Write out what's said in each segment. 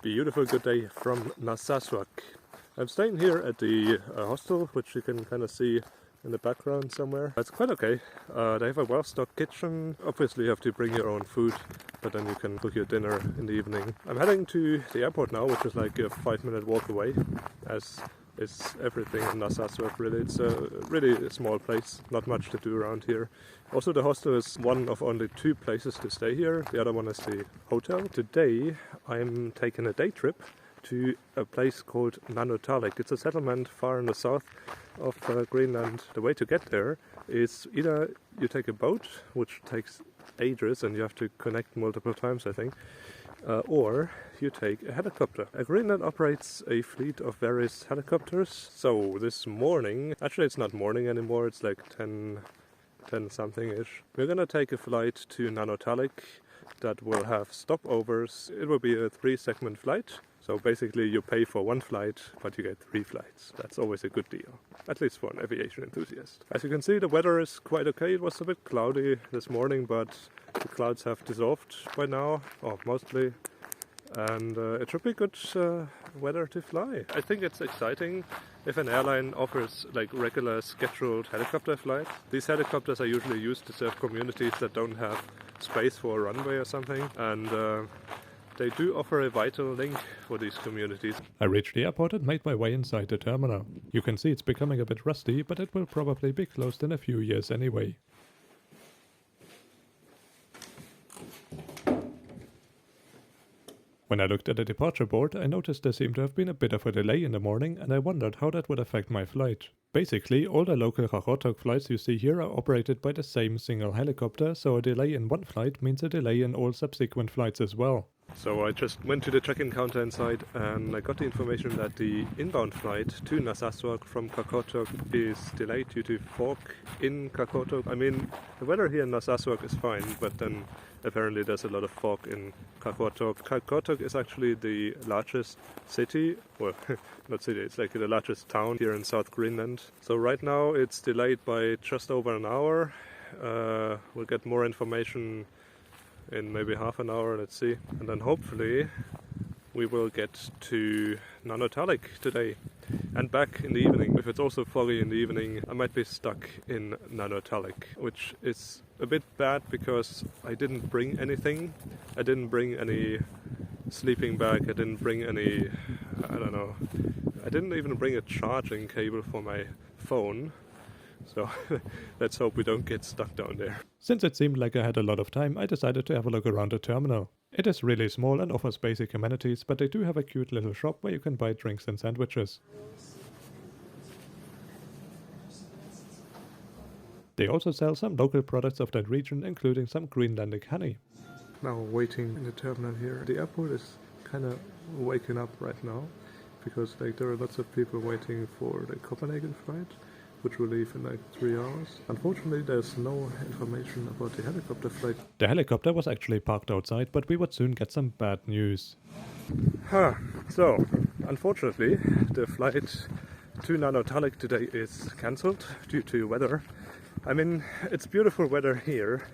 beautiful good day from Narsarsuaq. I'm staying here at the hostel, which you can kind of see in the background somewhere. It's quite okay. They have a well-stocked kitchen. Obviously you have to bring your own food, but then you can cook your dinner in the evening. I'm heading to the airport now, which is like a 5-minute walk away, as is everything in Narsarsuaq really. It's a really small place, not much to do around here. Also the hostel is one of only 2 places to stay here. The other one is the hotel. Today I'm taking a day trip to a place called Nanortalik. It's a settlement far in the south of Greenland. The way to get there is either you take a boat, which takes ages and you have to connect multiple times I think, or you take a helicopter. Air Greenland operates a fleet of various helicopters. So this morning, actually it's not morning anymore, it's like 10 something ish. We're gonna take a flight to Nanortalik that will have stopovers. It will be a 3-segment flight. So basically you pay for 1 flight, but you get 3 flights. That's always a good deal, at least for an aviation enthusiast. As you can see, the weather is quite okay. It was a bit cloudy this morning, but the clouds have dissolved by now, or mostly. And it should be good weather to fly. I think it's exciting if an airline offers like regular scheduled helicopter flights. These helicopters are usually used to serve communities that don't have space for a runway or something, and they do offer a vital link for these communities. I reached the airport and made my way inside the terminal. You can see it's becoming a bit rusty, but it will probably be closed in a few years anyway. When I looked at the departure board, I noticed there seemed to have been a bit of a delay in the morning, and I wondered how that would affect my flight. Basically, all the local Qaqortoq flights you see here are operated by the same single helicopter, so a delay in one flight means a delay in all subsequent flights as well. So I just went to the check-in counter inside and I got the information that the inbound flight to Narsarsuaq from Qaqortoq is delayed due to fog in Qaqortoq. I mean, the weather here in Narsarsuaq is fine, but then apparently there's a lot of fog in Qaqortoq. Qaqortoq is actually the largest city, well, not city, it's like the largest town here in South Greenland. So right now it's delayed by just over an hour. We'll get more information in maybe half an hour, let's see. And then hopefully we will get to Nanortalik today and back in the evening. If it's also foggy in the evening, I might be stuck in Nanortalik, which is a bit bad because I didn't bring anything. I didn't bring any sleeping bag, I didn't bring any, I don't know, I didn't even bring a charging cable for my phone. So let's hope we don't get stuck down there. Since it seemed like I had a lot of time, I decided to have a look around the terminal. It is really small and offers basic amenities, but they do have a cute little shop where you can buy drinks and sandwiches. They also sell some local products of that region, including some Greenlandic honey. Now waiting in the terminal here. The airport is kind of waking up right now, because there are lots of people waiting for the Copenhagen flight, which will leave in like 3 hours. Unfortunately, there's no information about the helicopter flight. The helicopter was actually parked outside, but we would soon get some bad news. So, unfortunately, the flight to Nanortalik today is cancelled due to weather. I mean, it's beautiful weather here,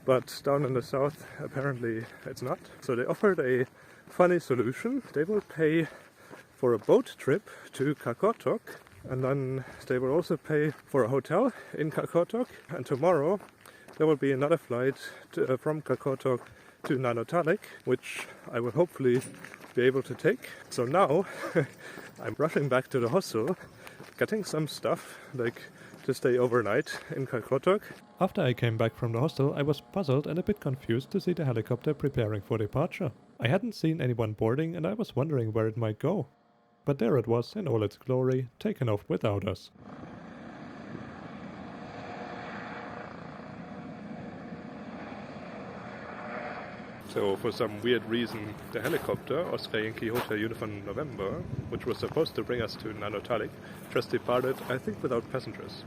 but down in the south, apparently it's not. So they offered a funny solution. They will pay for a boat trip to Qaqortoq, and then they will also pay for a hotel in Qaqortoq. And tomorrow there will be another flight from Qaqortoq to Nanortalik, which I will hopefully be able to take. So now I'm rushing back to the hostel, getting some stuff like to stay overnight in Qaqortoq. After I came back from the hostel, I was puzzled and a bit confused to see the helicopter preparing for departure. I hadn't seen anyone boarding and I was wondering where it might go. But there it was in all its glory, taken off without us. So for some weird reason, the helicopter, Oscar Yankee Hotel Uniform November, which was supposed to bring us to Nanortalik, just departed, I think without passengers.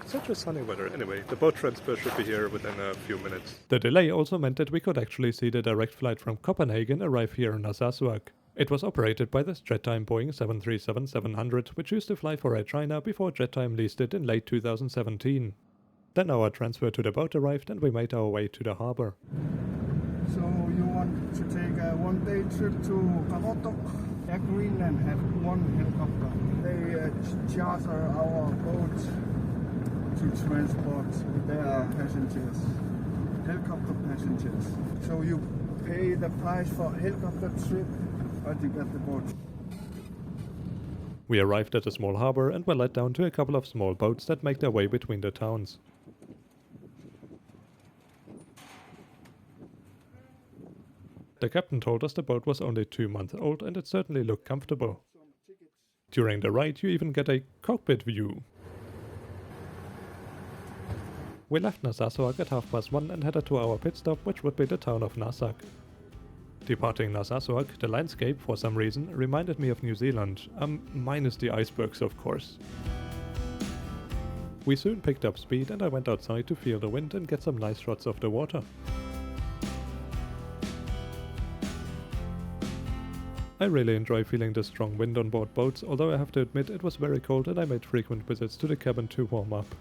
Such a sunny weather. Anyway, the boat transfer should be here within a few minutes. The delay also meant that we could actually see the direct flight from Copenhagen arrive here in Narsarsuaq. It was operated by the Jet-Time Boeing 737-700, which used to fly for Air China before Jet-Time leased it in late 2017. Then our transfer to the boat arrived and we made our way to the harbor. So you want to take one one-day trip to Qaqortoq. Air Greenland have one helicopter. They charter our boat to transport their passengers, helicopter passengers. So you pay the price for helicopter trip, but you get the boat. We arrived at a small harbour and were led down to a couple of small boats that make their way between the towns. The captain told us the boat was only 2 months old and it certainly looked comfortable. During the ride you even get a cockpit view. We left Narsarsuaq at 1:30 and headed to our pit stop, which would be the town of Narsarsuaq. Departing Narsarsuaq, the landscape, for some reason, reminded me of New Zealand, minus the icebergs of course. We soon picked up speed and I went outside to feel the wind and get some nice shots of the water. I really enjoy feeling the strong wind on board boats, although I have to admit it was very cold and I made frequent visits to the cabin to warm up.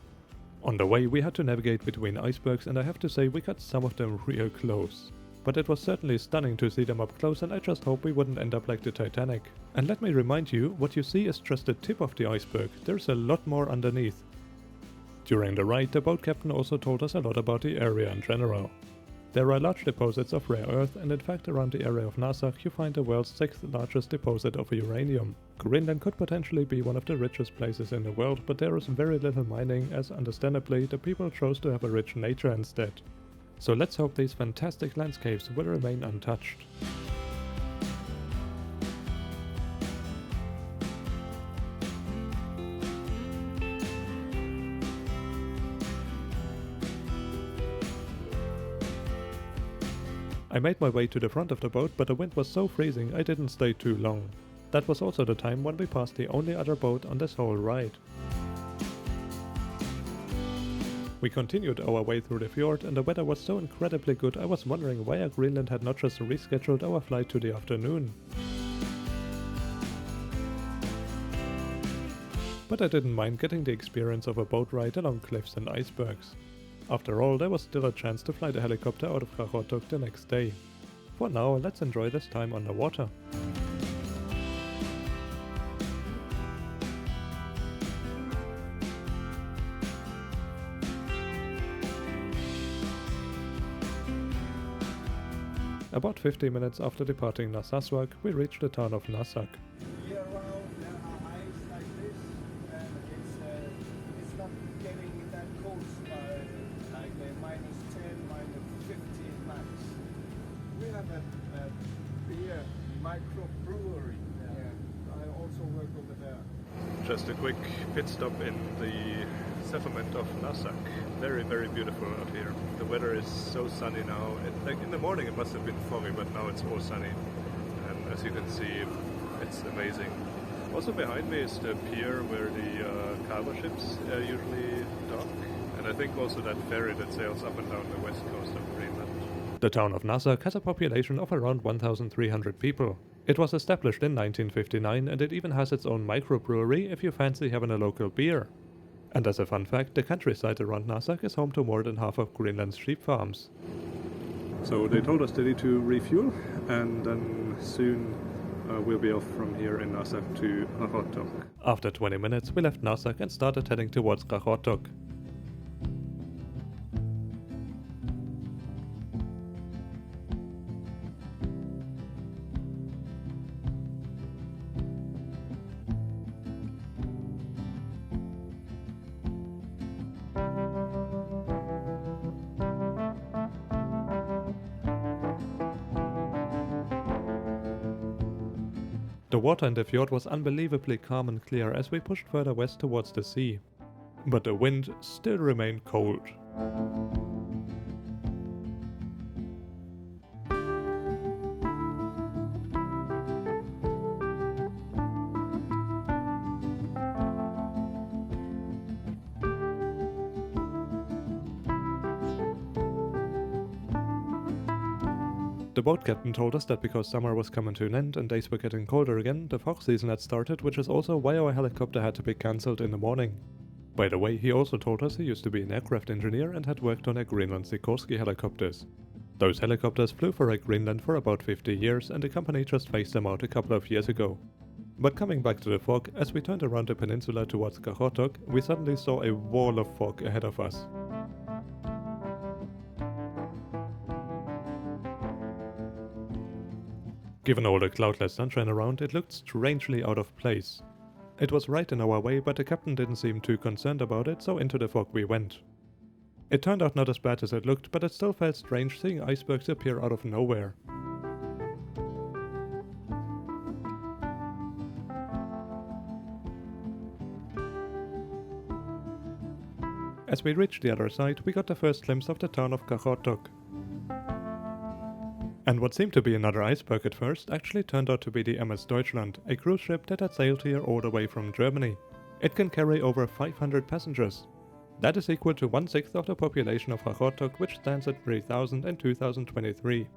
On the way we had to navigate between icebergs and I have to say we got some of them real close. But it was certainly stunning to see them up close and I just hope we wouldn't end up like the Titanic. And let me remind you, what you see is just the tip of the iceberg, there's a lot more underneath. During the ride the boat captain also told us a lot about the area in general. There are large deposits of rare earth and in fact around the area of Narsarsuaq you find the world's 6th largest deposit of uranium. Greenland could potentially be one of the richest places in the world, but there is very little mining as understandably the people chose to have a rich nature instead. So let's hope these fantastic landscapes will remain untouched. I made my way to the front of the boat, but the wind was so freezing I didn't stay too long. That was also the time when we passed the only other boat on this whole ride. We continued our way through the fjord and the weather was so incredibly good I was wondering why Air Greenland had not just rescheduled our flight to the afternoon. But I didn't mind getting the experience of a boat ride along cliffs and icebergs. After all, there was still a chance to fly the helicopter out of Qaqortoq the next day. For now, let's enjoy this time on the water. About 50 minutes after departing Narsarsuaq, we reached the town of Narsarsuaq. Year round there are ice like this, and it's not getting that cold by like -10, -15 max. We have a beer microbrewery. Yeah. I also work over there. Just a quick pit stop in the settlement of Narsarsuaq. Very, very beautiful out here. The weather is so sunny now. Like in the morning it must have been foggy, but now it's all sunny. And as you can see, it's amazing. Also behind me is the pier where the cargo ships usually dock. And I think also that ferry that sails up and down the west coast of Greenland. The town of Narsarsuaq has a population of around 1,300 people. It was established in 1959 and it even has its own microbrewery if you fancy having a local beer. And as a fun fact, the countryside around Narsarsuaq is home to more than half of Greenland's sheep farms. So they told us they need to refuel and then soon we'll be off from here in Narsarsuaq to Qaqortoq. After 20 minutes we left Narsarsuaq and started heading towards Qaqortoq. The water in the fjord was unbelievably calm and clear as we pushed further west towards the sea. But the wind still remained cold. The boat captain told us that because summer was coming to an end and days were getting colder again, the fog season had started, which is also why our helicopter had to be cancelled in the morning. By the way, he also told us he used to be an aircraft engineer and had worked on Air Greenland Sikorsky helicopters. Those helicopters flew for Air Greenland for about 50 years and the company just phased them out a couple of years ago. But coming back to the fog, as we turned around the peninsula towards Qaqortoq, we suddenly saw a wall of fog ahead of us. Given all the cloudless sunshine around, it looked strangely out of place. It was right in our way, but the captain didn't seem too concerned about it, so into the fog we went. It turned out not as bad as it looked, but it still felt strange seeing icebergs appear out of nowhere. As we reached the other side, we got the first glimpse of the town of Qaqortoq. And what seemed to be another iceberg at first actually turned out to be the MS Deutschland, a cruise ship that had sailed here all the way from Germany. It can carry over 500 passengers. That is equal to 1/6 of the population of Qaqortoq, which stands at 3,000 in 2023.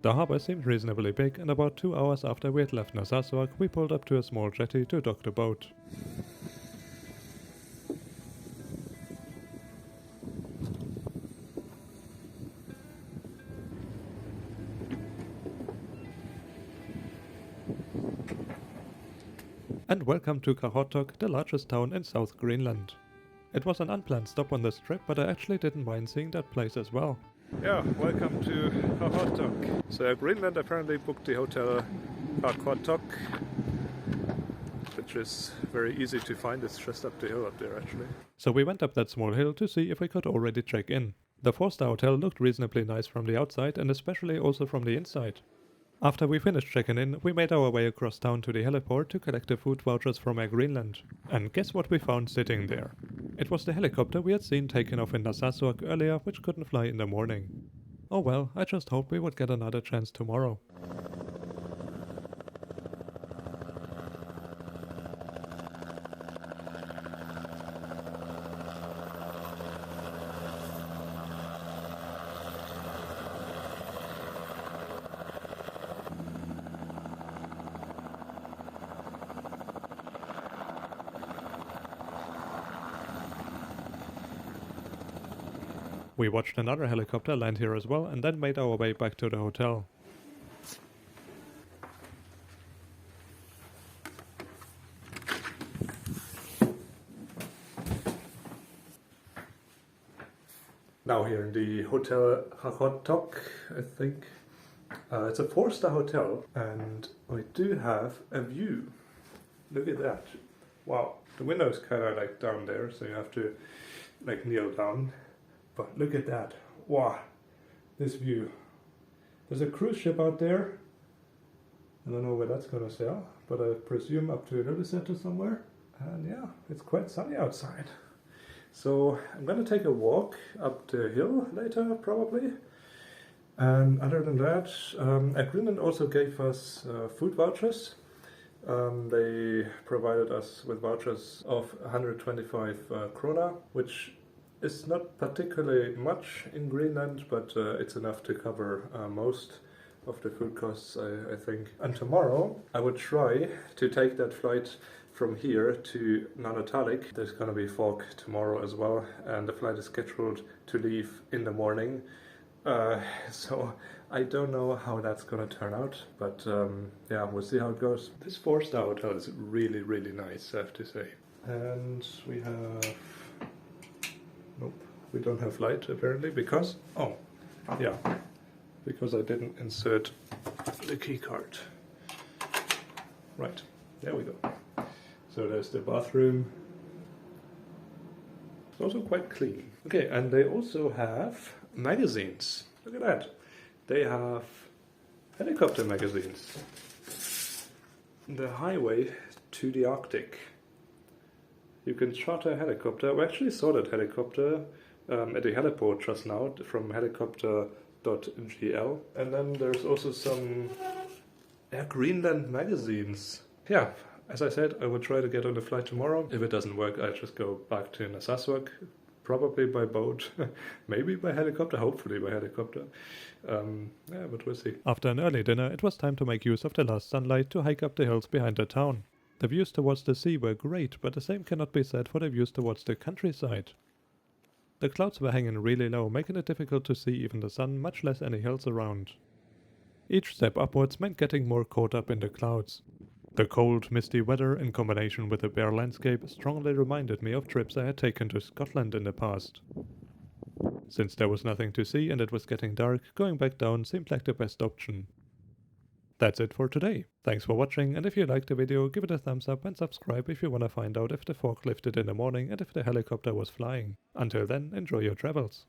The harbour seemed reasonably big, and about 2 hours after we had left Narsarsuaq, we pulled up to a small jetty to dock the boat. And welcome to Qaqortoq, the largest town in South Greenland. It was an unplanned stop on this trip, but I actually didn't mind seeing that place as well. Yeah, welcome to Qaqortoq. So Greenland apparently booked the hotel Qaqortoq, which is very easy to find. It's just up the hill up there actually. So we went up that small hill to see if we could already check in. The 4-star hotel looked reasonably nice from the outside and especially also from the inside. After we finished checking in, we made our way across town to the heliport to collect the food vouchers from Air Greenland. And guess what we found sitting there? It was the helicopter we had seen taken off in Narsarsuaq earlier, which couldn't fly in the morning. Oh well, I just hoped we would get another chance tomorrow. We watched another helicopter land here as well and then made our way back to the hotel. Now here in the Hotel Qaqortoq, I think. It's a 4-star hotel and we do have a view. Look at that. Wow, the window is kind of like down there, so you have to like kneel down. But look at that. Wow, this view. There's a cruise ship out there. I don't know where that's gonna sail, but I presume up to another center somewhere. And yeah, it's quite sunny outside. So I'm gonna take a walk up the hill later, probably. And other than that, Air Greenland also gave us food vouchers. They provided us with vouchers of 125 krona, which is not particularly much in Greenland, but it's enough to cover most of the food costs, I think. And tomorrow I would try to take that flight from here to Nanortalik. There's gonna be fog tomorrow as well, and the flight is scheduled to leave in the morning. So I don't know how that's gonna turn out, but yeah, we'll see how it goes. This 4-star hotel is really, really nice, I have to say. And we have... Nope, we don't have light apparently because... Oh, yeah, because I didn't insert the key card. Right, there we go. So there's the bathroom. It's also quite clean. Okay, and they also have magazines. Look at that. They have helicopter magazines. The highway to the Arctic. You can charter a helicopter. We actually saw that helicopter at the heliport just now from helicopter.gl. And then there's also some Air Greenland magazines. Yeah, as I said, I will try to get on the flight tomorrow. If it doesn't work, I just go back to Narsarsuaq. Probably by boat, maybe by helicopter, hopefully by helicopter. Yeah, but we'll see. After an early dinner, it was time to make use of the last sunlight to hike up the hills behind the town. The views towards the sea were great, but the same cannot be said for the views towards the countryside. The clouds were hanging really low, making it difficult to see even the sun, much less any hills around. Each step upwards meant getting more caught up in the clouds. The cold, misty weather in combination with the bare landscape strongly reminded me of trips I had taken to Scotland in the past. Since there was nothing to see and it was getting dark, going back down seemed like the best option. That's it for today. Thanks for watching, and if you liked the video, give it a thumbs up and subscribe if you want to find out if the fog lifted in the morning and if the helicopter was flying. Until then, enjoy your travels.